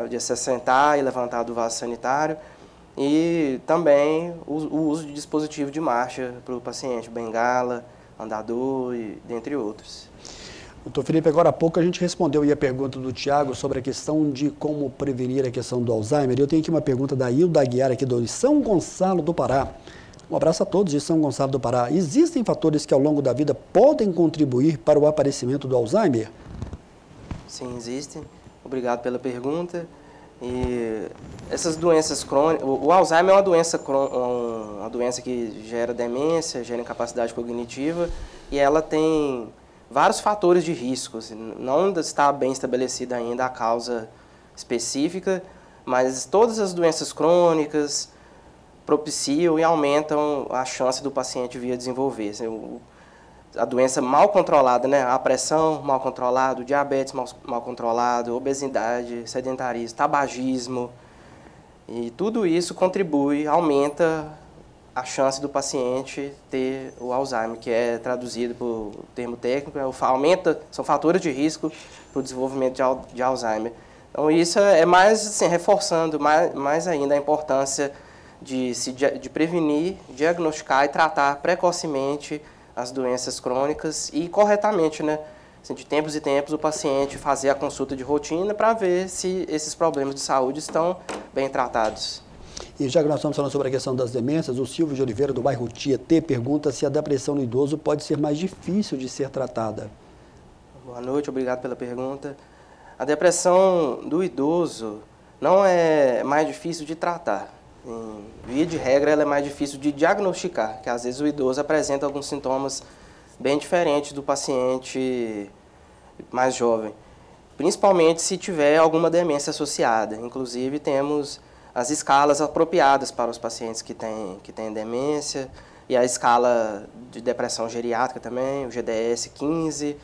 de se sentar e levantar do vaso sanitário, e também o uso de dispositivo de marcha para o paciente, bengala, andador e dentre outros. Doutor Felipe, agora há pouco a gente respondeu aí a pergunta do Tiago sobre a questão de como prevenir a questão do Alzheimer. Eu tenho aqui uma pergunta da Hilda Aguiar, aqui do São Gonçalo do Pará. Um abraço a todos de São Gonçalo do Pará. Existem fatores que ao longo da vida podem contribuir para o aparecimento do Alzheimer? Sim, existem. Obrigado pela pergunta. E essas doenças crônicas, o Alzheimer é uma doença que gera demência, gera incapacidade cognitiva, e ela tem vários fatores de risco. Não está bem estabelecida ainda a causa específica, mas todas as doenças crônicas propiciam e aumentam a chance do paciente vir a desenvolver. A doença mal controlada, né? A pressão mal controlada, o diabetes mal controlado, obesidade, sedentarismo, tabagismo. E tudo isso contribui, aumenta a chance do paciente ter o Alzheimer, que é traduzido por termo técnico, são fatores de risco para o desenvolvimento de Alzheimer. Então isso é mais assim, reforçando mais ainda a importância de prevenir, diagnosticar e tratar precocemente as doenças crônicas e corretamente, né? Assim, de tempos em tempos o paciente fazer a consulta de rotina para ver se esses problemas de saúde estão bem tratados. E já que nós estamos falando sobre a questão das demências, o Silvio de Oliveira, do bairro Tietê, pergunta se a depressão no idoso pode ser mais difícil de ser tratada. Boa noite, obrigado pela pergunta. A depressão do idoso não é mais difícil de tratar. Em via de regra, ela é mais difícil de diagnosticar, que às vezes o idoso apresenta alguns sintomas bem diferentes do paciente mais jovem, principalmente se tiver alguma demência associada. Inclusive, temos as escalas apropriadas para os pacientes que têm demência, e a escala de depressão geriátrica também, o GDS-15.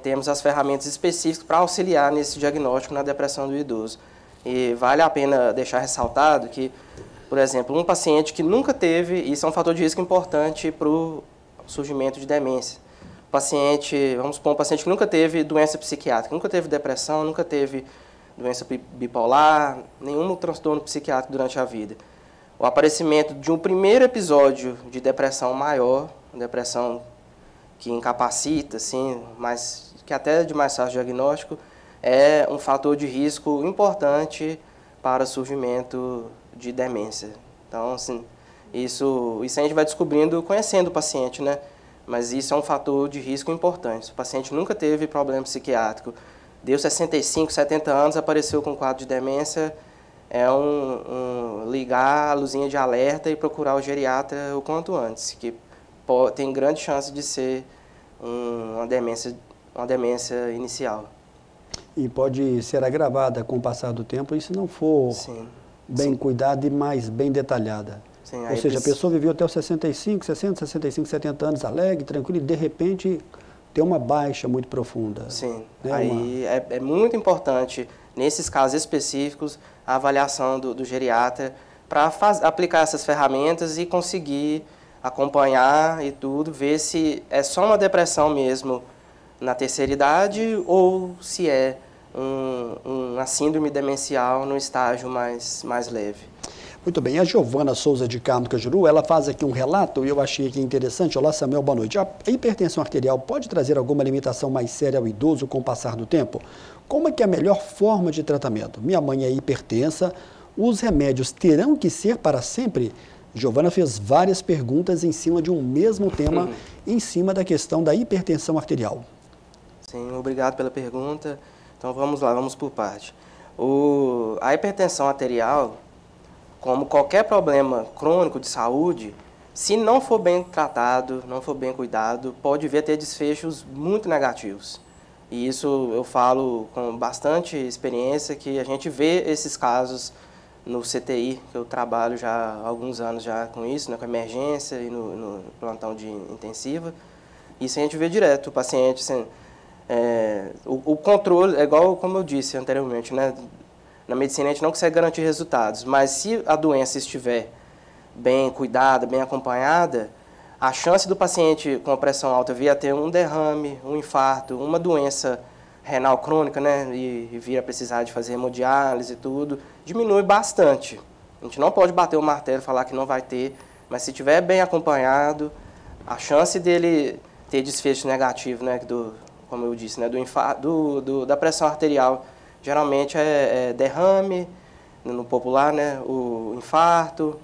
Temos as ferramentas específicas para auxiliar nesse diagnóstico na depressão do idoso. E vale a pena deixar ressaltado que, por exemplo, um paciente que nunca teve, isso é um fator de risco importante para o surgimento de demência. Vamos supor, um paciente que nunca teve doença psiquiátrica, nunca teve depressão, nunca teve doença bipolar, nenhum transtorno psiquiátrico durante a vida. O aparecimento de um primeiro episódio de depressão maior, depressão que incapacita, assim, mas que até é de mais fácil diagnóstico, é um fator de risco importante para o surgimento de demência. Então, assim, isso a gente vai descobrindo conhecendo o paciente, né? Mas isso é um fator de risco importante. Se o paciente nunca teve problema psiquiátrico, deu 65, 70 anos, apareceu com quadro de demência, é ligar a luzinha de alerta e procurar o geriatra o quanto antes, que tem grande chance de ser uma demência inicial. E pode ser agravada com o passar do tempo e se não for bem cuidada e mais bem detalhada. Sim, ou seja, a pessoa viveu até os 65, 70 anos alegre, tranquilo, e de repente tem uma baixa muito profunda. Sim, né? Aí é muito importante, nesses casos específicos, a avaliação do geriatra para aplicar essas ferramentas e conseguir acompanhar e tudo, ver se é só uma depressão mesmo na terceira idade ou se é uma síndrome demencial no estágio mais leve. Muito bem, a Giovana Souza de Carmo Cajuru, ela faz aqui um relato e eu achei aqui interessante. Olá, Samuel, boa noite. A hipertensão arterial pode trazer alguma limitação mais séria ao idoso com o passar do tempo? Como é que é a melhor forma de tratamento? Minha mãe é hipertensa, os remédios terão que ser para sempre? Giovana fez várias perguntas em cima de um mesmo tema, em cima da questão da hipertensão arterial. Sim, obrigado pela pergunta. Então vamos lá, vamos por parte. A hipertensão arterial, como qualquer problema crônico de saúde, se não for bem tratado, não for bem cuidado, pode vir a ter desfechos muito negativos. E isso eu falo com bastante experiência, que a gente vê esses casos no CTI, que eu trabalho já há alguns anos já com isso, né, com emergência e no plantão de intensiva. Isso a gente vê direto, o paciente, assim, o controle, é igual como eu disse anteriormente, né? Na medicina a gente não consegue garantir resultados, mas se a doença estiver bem cuidada, bem acompanhada, a chance do paciente com pressão alta vir a ter um derrame, um infarto, uma doença renal crônica, né, e vir a precisar de fazer hemodiálise e tudo, diminui bastante. A gente não pode bater o martelo e falar que não vai ter, mas se estiver bem acompanhado, a chance dele ter desfecho negativo, né, como eu disse, né, do infarto, da pressão arterial, geralmente é derrame, no popular, né, o infarto,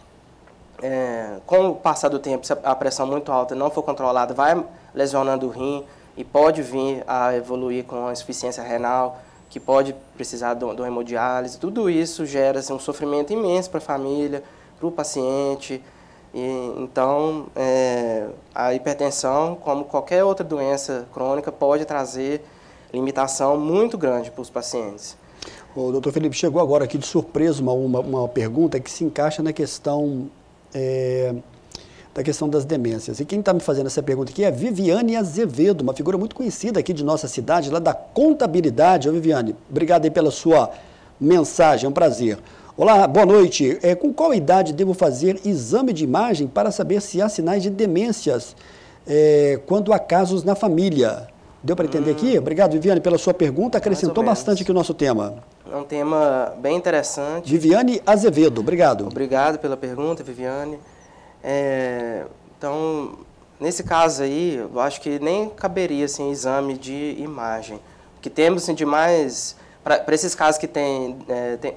com o passar do tempo, se a pressão muito alta não for controlada, vai lesionando o rim e pode vir a evoluir com a insuficiência renal, que pode precisar de hemodiálise. Tudo isso gera assim, um sofrimento imenso para a família, para o paciente. Então, a hipertensão, como qualquer outra doença crônica, pode trazer limitação muito grande para os pacientes. O doutor Felipe, chegou agora aqui de surpresa uma pergunta que se encaixa na questão, da questão das demências. E quem está me fazendo essa pergunta aqui é Viviane Azevedo, uma figura muito conhecida aqui de nossa cidade, lá da contabilidade. Ô Viviane, obrigado aí pela sua mensagem, é um prazer. Olá, boa noite. Com qual idade devo fazer exame de imagem para saber se há sinais de demências quando há casos na família? Deu para entender aqui? Obrigado, Viviane, pela sua pergunta. Acrescentou bastante aqui o nosso tema. É um tema bem interessante. Viviane Azevedo, obrigado. Obrigado pela pergunta, Viviane. Então, nesse caso aí, eu acho que nem caberia assim, exame de imagem. O que temos assim, de mais... Para esses casos que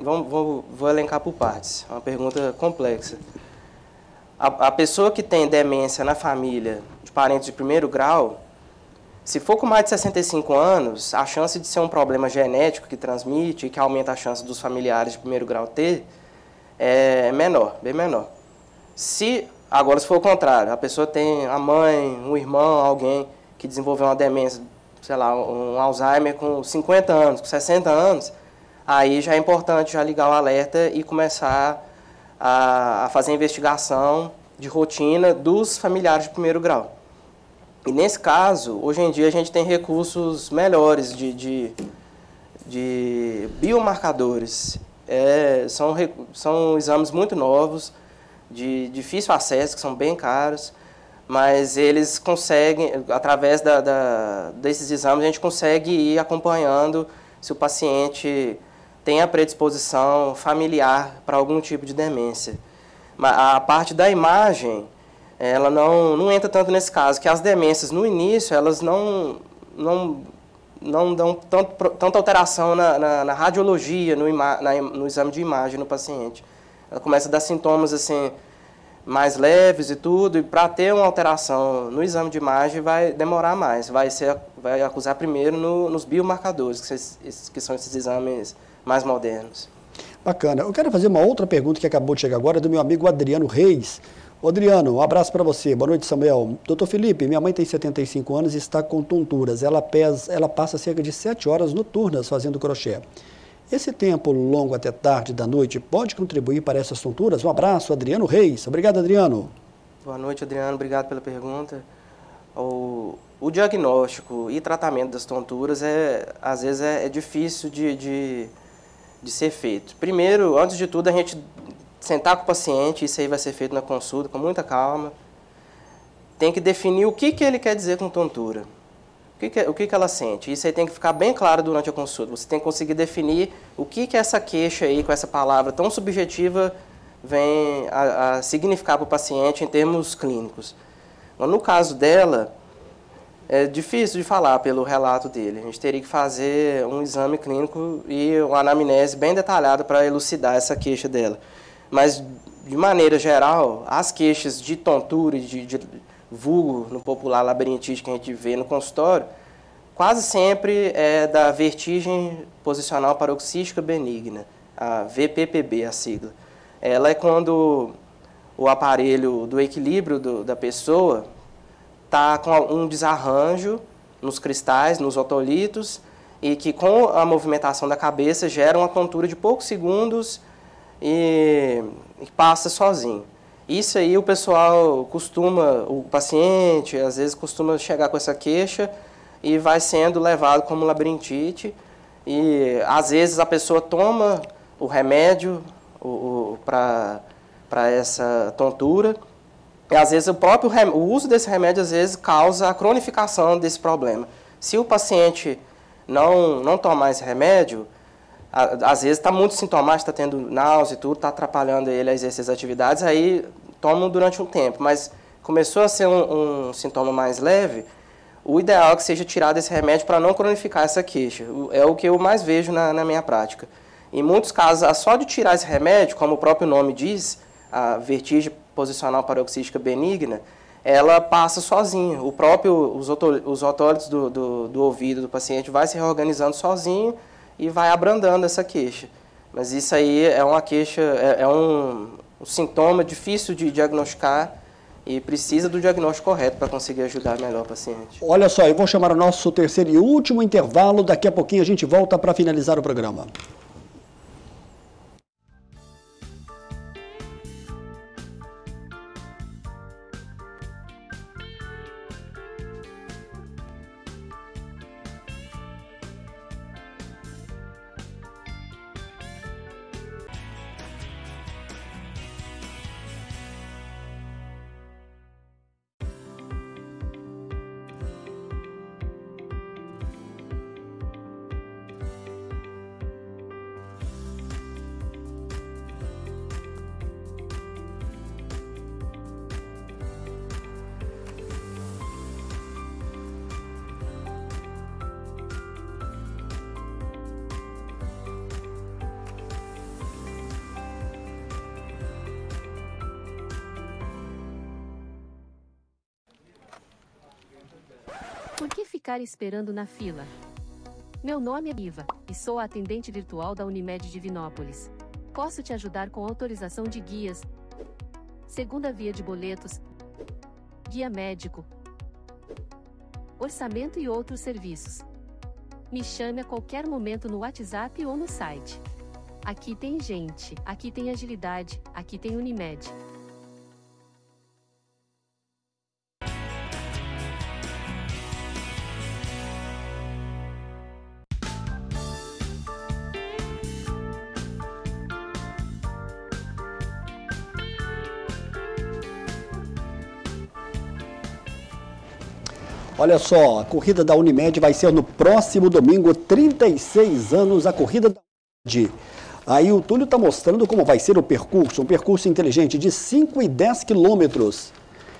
vou elencar por partes, é uma pergunta complexa. A pessoa que tem demência na família, de parentes de primeiro grau, se for com mais de 65 anos, a chance de ser um problema genético que transmite e que aumenta a chance dos familiares de primeiro grau ter, é menor, bem menor. Agora, se for o contrário, a pessoa tem a mãe, um irmão, alguém que desenvolveu uma demência, sei lá, um Alzheimer com 50 anos, com 60 anos, aí já é importante já ligar o alerta e começar a fazer a investigação de rotina dos familiares de primeiro grau. E nesse caso, hoje em dia a gente tem recursos melhores de biomarcadores. São exames muito novos, de difícil acesso, que são bem caros, mas eles conseguem, através desses exames, a gente consegue ir acompanhando se o paciente tem a predisposição familiar para algum tipo de demência. A parte da imagem, ela não entra tanto nesse caso, que as demências, no início, elas não dão tanta alteração na radiologia, no exame de imagem no paciente. Ela começa a dar sintomas assim, mais leves e tudo, e para ter uma alteração no exame de imagem vai demorar mais, vai acusar primeiro nos biomarcadores, que são esses exames mais modernos. Bacana. Eu quero fazer uma outra pergunta que acabou de chegar agora, do meu amigo Adriano Reis. Ô, Adriano, um abraço para você. Boa noite, Samuel. Doutor Felipe, minha mãe tem 75 anos e está com tonturas. Ela passa cerca de 7 horas noturnas fazendo crochê. Esse tempo longo até tarde da noite pode contribuir para essas tonturas? Um abraço, Adriano Reis. Obrigado, Adriano. Boa noite, Adriano. Obrigado pela pergunta. O diagnóstico e tratamento das tonturas, às vezes, é difícil de ser feito. Primeiro, antes de tudo, a gente sentar com o paciente, isso aí vai ser feito na consulta, com muita calma. Tem que definir o que ele quer dizer com tontura. O que ela sente. Isso aí tem que ficar bem claro durante a consulta. Você tem que conseguir definir o que essa queixa aí, com essa palavra tão subjetiva, vem a significar para o paciente em termos clínicos. No caso dela, é difícil de falar pelo relato dele. A gente teria que fazer um exame clínico e uma anamnese bem detalhada para elucidar essa queixa dela. Mas, de maneira geral, as queixas de tontura e de vulgo, no popular labirintite que a gente vê no consultório, quase sempre é da vertigem posicional paroxística benigna, a VPPB, a sigla. Ela é quando o aparelho do equilíbrio da pessoa está com um desarranjo nos cristais, nos otolitos, e que com a movimentação da cabeça gera uma tontura de poucos segundos e passa sozinho. Isso aí o pessoal o paciente às vezes costuma chegar com essa queixa e vai sendo levado como labirintite, e às vezes a pessoa toma o remédio para essa tontura, e às vezes o uso desse remédio às vezes causa a cronificação desse problema. Se o paciente não tomar esse remédio, às vezes está muito sintomático, está tendo náusea e tudo, está atrapalhando ele a exercer as atividades, aí tomam durante um tempo, mas começou a ser um sintoma mais leve, o ideal é que seja tirado esse remédio para não cronificar essa queixa. É o que eu mais vejo na minha prática. Em muitos casos, só de tirar esse remédio, como o próprio nome diz, a vertigem posicional paroxística benigna, ela passa sozinha. Os otólitos do ouvido do paciente vai se reorganizando sozinho e vai abrandando essa queixa. Mas isso aí é uma queixa, é um sintoma difícil de diagnosticar e precisa do diagnóstico correto para conseguir ajudar melhor o paciente. Olha só, eu vou chamar o nosso terceiro e último intervalo. Daqui a pouquinho a gente volta para finalizar o programa. Por que ficar esperando na fila? Meu nome é Iva, e sou a atendente virtual da Unimed Divinópolis. Posso te ajudar com autorização de guias, segunda via de boletos, guia médico, orçamento e outros serviços. Me chame a qualquer momento no WhatsApp ou no site. Aqui tem gente, aqui tem agilidade, aqui tem Unimed. Olha só, a corrida da Unimed vai ser no próximo domingo, 36 anos, a corrida da Unimed. Aí o Túlio está mostrando como vai ser o percurso, um percurso inteligente de 5 e 10 quilômetros.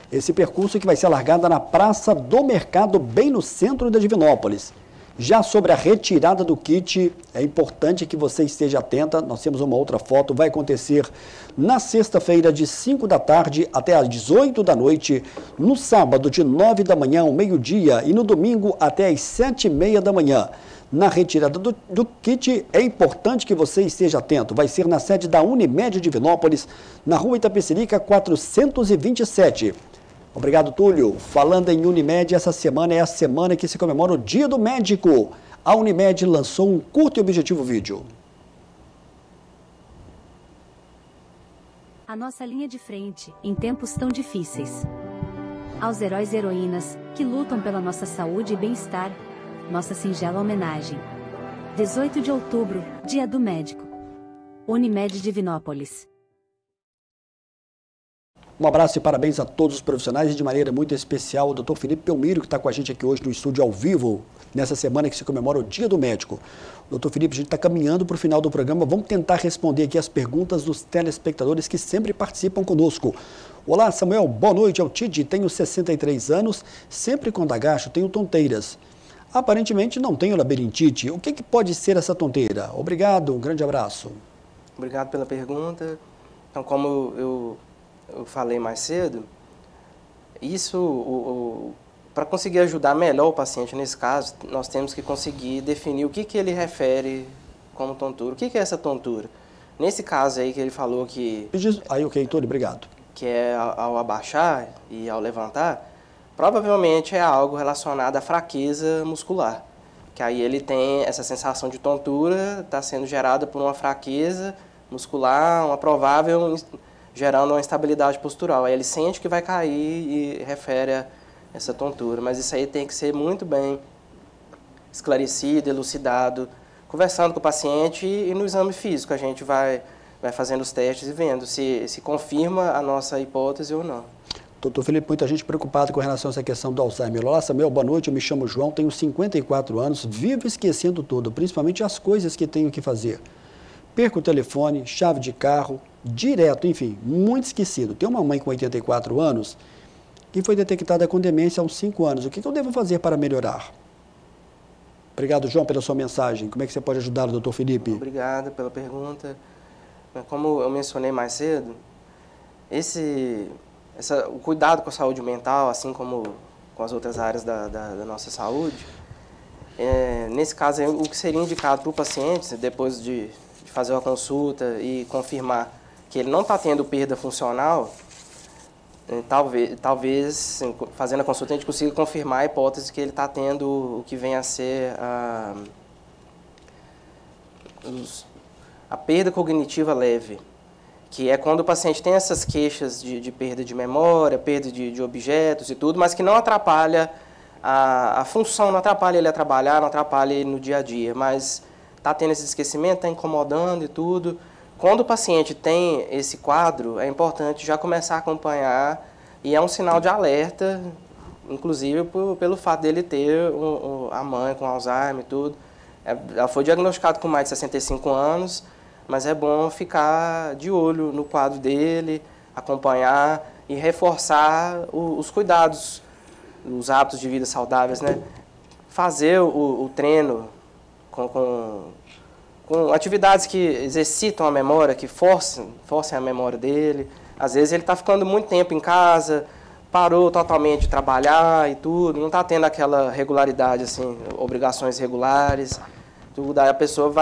Esse percurso que vai ser largado na Praça do Mercado, bem no centro da Divinópolis. Já sobre a retirada do kit, é importante que você esteja atenta, nós temos uma outra foto, vai acontecer na sexta-feira de 5 da tarde até às 18 da noite, no sábado de 9 da manhã ao meio-dia e no domingo até às 7h30 da manhã. Na retirada do kit, é importante que você esteja atento, vai ser na sede da Unimed Divinópolis, na Rua Itapecerica 427. Obrigado, Túlio. Falando em Unimed, essa semana é a semana que se comemora o Dia do Médico. A Unimed lançou um curto e objetivo vídeo. A nossa linha de frente, em tempos tão difíceis. Aos heróis e heroínas, que lutam pela nossa saúde e bem-estar, nossa singela homenagem. 18 de outubro, Dia do Médico. Unimed Divinópolis. Um abraço e parabéns a todos os profissionais e de maneira muito especial ao Dr. Felipe Belmiro, que está com a gente aqui hoje no estúdio ao vivo, nessa semana que se comemora o Dia do Médico. Doutor Felipe, a gente está caminhando para o final do programa, vamos tentar responder aqui as perguntas dos telespectadores que sempre participam conosco. Olá, Samuel, boa noite, é o Tidi, tenho 63 anos, sempre quando agacho tenho tonteiras. Aparentemente não tenho labirintite, o que pode ser essa tonteira? Obrigado, um grande abraço. Obrigado pela pergunta. Então, como eu falei mais cedo, para conseguir ajudar melhor o paciente nesse caso, nós temos que conseguir definir o que ele refere como tontura. O que é essa tontura? Nesse caso aí que ele falou que... Aí, ok, Túlio, obrigado. Que é ao abaixar e ao levantar, provavelmente é algo relacionado à fraqueza muscular. Que aí ele tem essa sensação de tontura, está sendo gerada por uma fraqueza muscular, uma provável... gerando uma instabilidade postural. Aí ele sente que vai cair e refere a essa tontura. Mas isso aí tem que ser muito bem esclarecido, elucidado, conversando com o paciente e no exame físico. A gente vai fazendo os testes e vendo se confirma a nossa hipótese ou não. Doutor Felipe, muita gente preocupada com relação a essa questão do Alzheimer. Olá, Samuel, boa noite, eu me chamo João, tenho 54 anos, vivo esquecendo tudo, principalmente as coisas que tenho que fazer. Perco o telefone, chave de carro, direto, enfim, muito esquecido. Tem uma mãe com 84 anos que foi detectada com demência há uns 5 anos. O que eu devo fazer para melhorar? Obrigado, João, pela sua mensagem. Como é que você pode ajudar o doutor Felipe? Obrigado pela pergunta. Como eu mencionei mais cedo, o cuidado com a saúde mental, assim como com as outras áreas da nossa saúde, nesse caso, o que seria indicado para o paciente, depois de fazer uma consulta e confirmar que ele não está tendo perda funcional, talvez, fazendo a consulta, a gente consiga confirmar a hipótese que ele está tendo o que vem a ser a perda cognitiva leve, que é quando o paciente tem essas queixas de perda de memória, perda de objetos e tudo, mas que não atrapalha a função, não atrapalha ele a trabalhar, não atrapalha ele no dia a dia, mas está tendo esse esquecimento, está incomodando e tudo. Quando o paciente tem esse quadro, é importante já começar a acompanhar, e é um sinal de alerta, inclusive pelo fato dele ter a mãe com Alzheimer e tudo. Ela foi diagnosticada com mais de 65 anos, mas é bom ficar de olho no quadro dele, acompanhar e reforçar os cuidados, os hábitos de vida saudáveis, né? Fazer o treino com atividades que exercitam a memória, que forcem a memória dele. Às vezes ele está ficando muito tempo em casa, parou totalmente de trabalhar e tudo, não está tendo aquela regularidade, assim, obrigações regulares. Tudo, aí a pessoa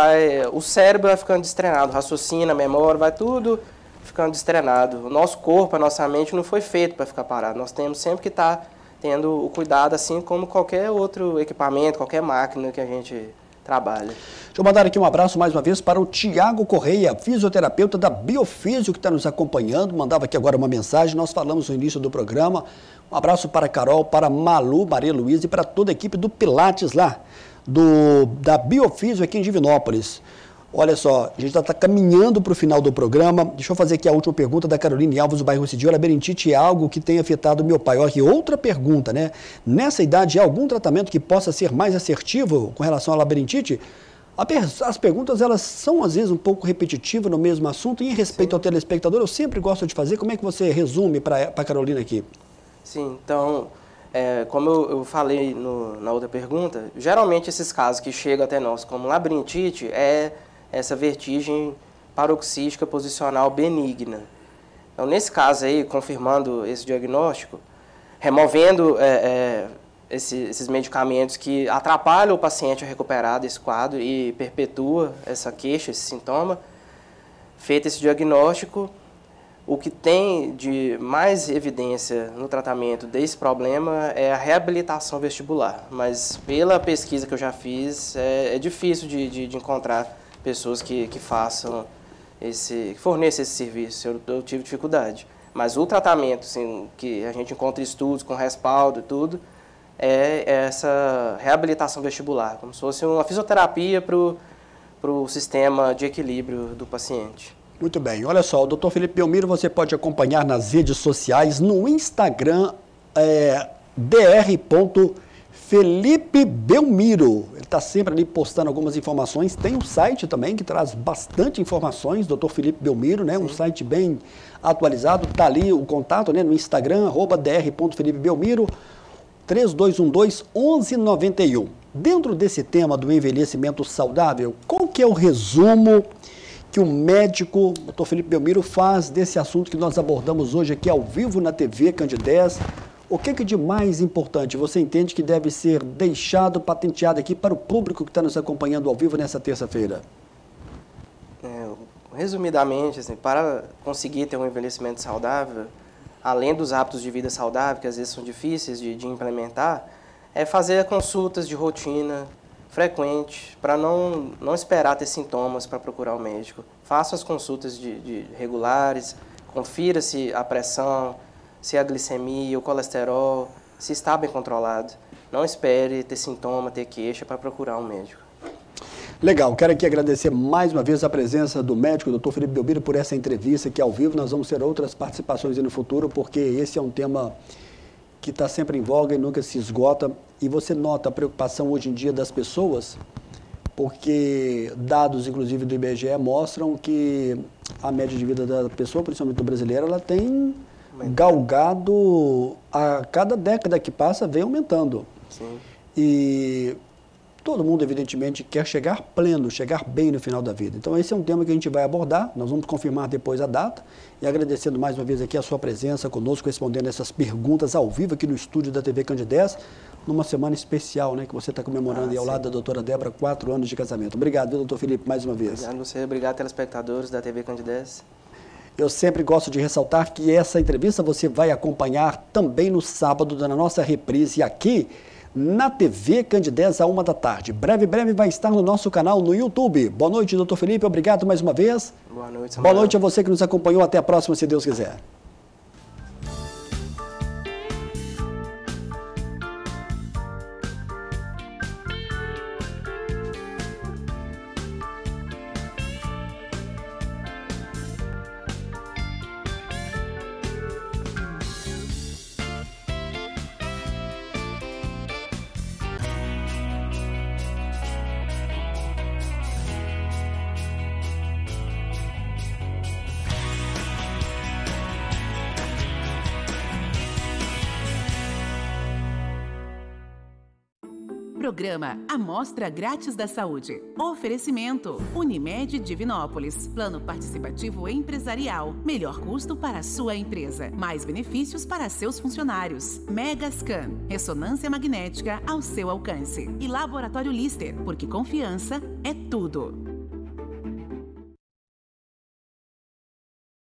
o cérebro vai ficando destreinado, o raciocínio, a memória, vai tudo ficando destreinado. O nosso corpo, a nossa mente não foi feito para ficar parado. Nós temos sempre que estar tendo o cuidado, assim como qualquer outro equipamento, qualquer máquina que a gente trabalha. Deixa eu mandar aqui um abraço mais uma vez para o Tiago Correia, fisioterapeuta da Biofísio, que está nos acompanhando. Mandava aqui agora uma mensagem, nós falamos no início do programa. Um abraço para a Carol, para a Malu, Maria Luísa e para toda a equipe do Pilates lá, da Biofísio aqui em Divinópolis. Olha só, a gente está caminhando para o final do programa. Deixa eu fazer aqui a última pergunta da Caroline Alves, do bairro Cidio. A labirintite é algo que tem afetado meu pai. Olha aqui, outra pergunta, né? Nessa idade, há algum tratamento que possa ser mais assertivo com relação à labirintite? As perguntas, elas são às vezes um pouco repetitivas no mesmo assunto. E em respeito ao telespectador, eu sempre gosto de fazer. Como é que você resume para a Carolina aqui? Sim, então, como eu falei na outra pergunta, geralmente esses casos que chegam até nós como labirintite é essa vertigem paroxística posicional benigna. Então, nesse caso aí, confirmando esse diagnóstico, removendo esses medicamentos que atrapalham o paciente a recuperar desse quadro e perpetua essa queixa, esse sintoma, feito esse diagnóstico, o que tem de mais evidência no tratamento desse problema é a reabilitação vestibular. Mas pela pesquisa que eu já fiz, é difícil de encontrar pessoas que façam que forneçam esse serviço. Eu tive dificuldade. Mas o tratamento, assim, que a gente encontra estudos com respaldo e tudo, é essa reabilitação vestibular, como se fosse uma fisioterapia para o sistema de equilíbrio do paciente. Muito bem. Olha só, o Dr. Felipe Belmiro você pode acompanhar nas redes sociais, no Instagram, dr.Felipe Belmiro. Ele está sempre ali postando algumas informações. Tem um site também que traz bastante informações, Dr. Felipe Belmiro, né? Um site bem atualizado. Está ali o contato, né? No Instagram, @dr.FelipeBelmiro, 3212-1191. Dentro desse tema do envelhecimento saudável, qual que é o resumo que o médico, o Dr. Felipe Belmiro, faz desse assunto que nós abordamos hoje aqui ao vivo na TV Candidez? O que de mais importante você entende que deve ser deixado, patenteado aqui para o público que está nos acompanhando ao vivo nessa terça-feira? Resumidamente, assim, para conseguir ter um envelhecimento saudável, além dos hábitos de vida saudável, que às vezes são difíceis de implementar, é fazer consultas de rotina frequente, para não esperar ter sintomas para procurar o médico. Faça as consultas de regulares, confira se a pressão, se a glicemia, o colesterol, se está bem controlado. Não espere ter sintoma, ter queixa para procurar um médico. Legal, quero aqui agradecer mais uma vez a presença do médico, Dr. Felipe Belmiro, por essa entrevista aqui ao vivo. Nós vamos ter outras participações aí no futuro, porque esse é um tema que está sempre em voga e nunca se esgota. E você nota a preocupação hoje em dia das pessoas, porque dados, inclusive, do IBGE mostram que a média de vida da pessoa, principalmente do brasileiro, ela tem galgado, a cada década que passa, vem aumentando. Sim. E Todo mundo, evidentemente, quer chegar pleno, chegar bem no final da vida. Então, esse é um tema que a gente vai abordar. Nós vamos confirmar depois a data. E agradecendo mais uma vez aqui a sua presença conosco, respondendo essas perguntas ao vivo aqui no estúdio da TV Candidez, numa semana especial, né, que você está comemorando ao lado da doutora Débora, 4 anos de casamento. Obrigado, viu, doutor Felipe, mais uma vez. Obrigado a você, obrigado telespectadores da TV Candidez. Eu sempre gosto de ressaltar que essa entrevista você vai acompanhar também no sábado, na nossa reprise aqui, na TV Candidez, à 1 da tarde. Breve vai estar no nosso canal no YouTube. Boa noite, doutor Felipe. Obrigado mais uma vez. Boa noite, Samuel. Boa noite a você que nos acompanhou. Até a próxima, se Deus quiser. Programa Amostra Grátis da Saúde. Oferecimento Unimed Divinópolis. Plano participativo empresarial. Melhor custo para a sua empresa. Mais benefícios para seus funcionários. Megascan. Ressonância magnética ao seu alcance. E Laboratório Lister, porque confiança é tudo.